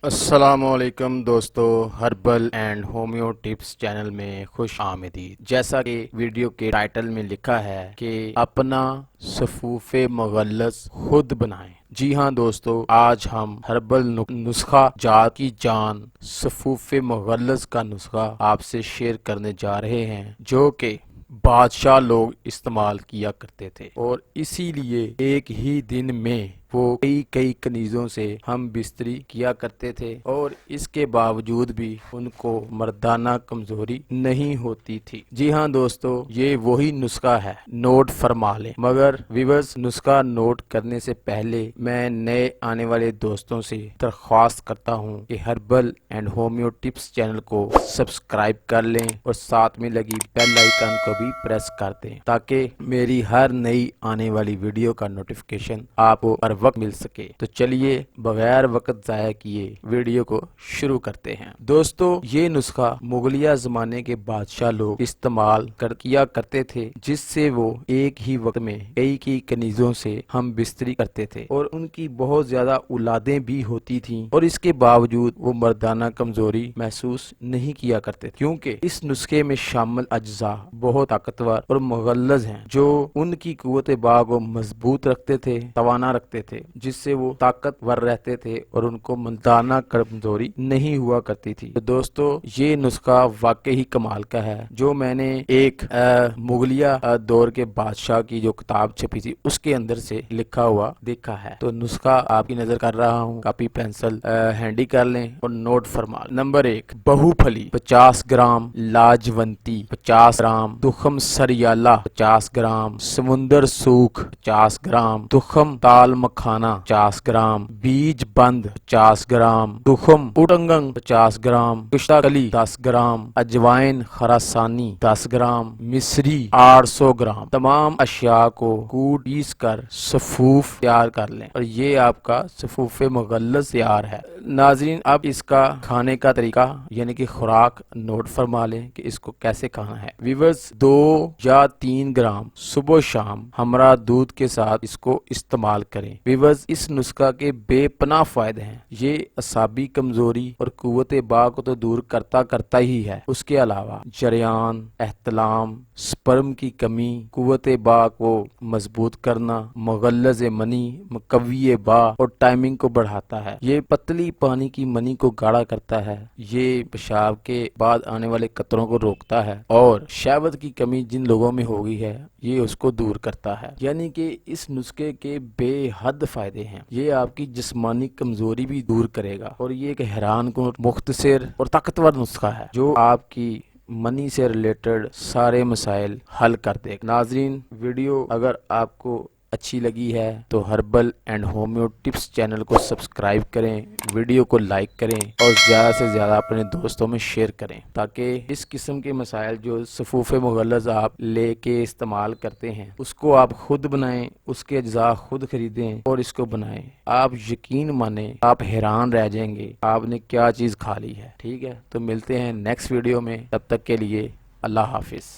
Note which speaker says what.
Speaker 1: السلام علیکم دوستو، herbal and homeo tips channel میں خوش آمدید۔ جیسا کہ ویڈیو کے ٹائٹل میں لکھا ہے کہ اپنا صفوف مغلظ خود بنائیں۔ جی ہاں دوستو، آج ہم ہربل نسخہ جات کی جان صفوف مغلظ کا نسخہ آپ سے شیئر کرنے جا رہے ہیں، جو کہ بادشاہ لوگ استعمال کیا کرتے تھے، اور اسی لیے ایک ہی دن میں وہ کئی کنیزوں سے ہم بستری کیا کرتے تھے، اور اس کے باوجود بھی ان کو مردانہ کمزوری نہیں ہوتی تھی۔ جی ہاں دوستو، یہ وہی نسخہ ہے، نوٹ فرما لیں۔ مگر ویورز، نسخہ نوٹ کرنے سے پہلے میں نئے آنے والے دوستوں سے درخواست کرتا ہوں کہ herbal and homeo tips channel کو سبسکرائب کر لیں اور ساتھ میں لگی بیل آئیکن کو بھی پریس کر دیں، تاکہ میری ہر نئی آنے والی ویڈیو کا نوٹیفیکیشن آپ کو ہر وقت مل سکے۔ تو چلیے بغیر وقت ضائع کیے ویڈیو کو شروع کرتے ہیں۔ دوستو، یہ نسخہ مغلیہ زمانے کے بادشاہ لوگ استعمال کیا کرتے تھے، جس سے وہ ایک ہی وقت میں کئی کنیزوں سے ہم بستری کرتے تھے، اور ان کی بہت زیادہ اولادیں بھی ہوتی تھیں، اور اس کے باوجود وہ مردانہ کمزوری محسوس نہیں کیا کرتے، کیونکہ اس نسخے میں شامل اجزاء بہت طاقتور اور مغلظ ہیں، جو ان کی قوت باہ کو مضبوط رکھتے تھے، توانا رکھتے تھے، جس سے وہ طاقتور رہتے تھے اور ان کو مردانہ کمزوری نہیں ہوا کرتی تھی۔ تو دوستو، یہ نسخہ واقعی کمال کا ہے، جو میں نے ایک مغلیہ دور کے بادشاہ کی جو کتاب چھپی تھی اس کے اندر سے لکھا ہوا دیکھا ہے۔ تو نسخہ آپ کی نظر کر رہا ہوں، کاپی پینسل ہینڈی کر لیں اور نوٹ فرما لیں۔ نمبر 1، بہو پھلی 50 گرام، لاجونتی 50 گرام، تخم سریالہ 50 گرام، سمندر سوکھ 50 گرام، تخم تال مکھانا 50 گرام، بیج بند 50 گرام، تخم اٹنگنگ 50 گرام، کشتا کلی 10 گرام، اجوائن خراسانی 10 گرام، مصری 800 گرام۔ تمام اشیاء کو کوٹ پیس کر صفوف تیار کر لیں، اور یہ آپ کا صفوف مغلظ تیار ہے۔ ناظرین، اب اس کا کھانے کا طریقہ یعنی کہ خوراک نوٹ فرما لیں کہ اس کو کیسے کھانا ہے۔ ویورز، 2 یا 3 گرام صبح و شام ہمراہ دودھ کے ساتھ اس کو استعمال کریں۔ ویورز، اس نسخہ کے بے پناہ فائدے ہیں۔ یہ اعصابی کمزوری اور قوت باہ کو تو دور کرتا ہی ہے، اس کے علاوہ جریان، احتلام، سپرم کی کمی، قوت باہ کو مضبوط کرنا، مغلظ منی، مقوی باہ اور ٹائمنگ کو بڑھاتا ہے۔ یہ پتلی پانی کی منی کو گاڑھا کرتا ہے، یہ پیشاب کے بعد آنے والے قطروں کو روکتا ہے، اور شہوت کی کمی جن لوگوں میں ہو گئی ہے یہ اس کو دور کرتا ہے۔ یعنی کہ اس نسخے کے بے حد فائدے ہیں۔ یہ آپ کی جسمانی کمزوری بھی دور کرے گا، اور یہ ایک حیران کن، مختصر اور طاقتور نسخہ ہے، جو آپ کی منی سے ریلیٹڈ سارے مسائل حل کر دے گا۔ ناظرین، ویڈیو اگر آپ کو اچھی لگی ہے تو herbal and homeo tips channel کو سبسکرائب کریں، ویڈیو کو لائک کریں، اور زیادہ سے زیادہ اپنے دوستوں میں شیئر کریں، تاکہ اس قسم کے مسائل جو صفوف مغلظ آپ لے کے استعمال کرتے ہیں اس کو آپ خود بنائیں، اس کے اجزاء خود خریدیں اور اس کو بنائیں۔ آپ یقین مانیں، آپ حیران رہ جائیں گے آپ نے کیا چیز کھا لی ہے۔ ٹھیک ہے، تو ملتے ہیں نیکسٹ ویڈیو میں، تب تک کے لیے اللہ حافظ۔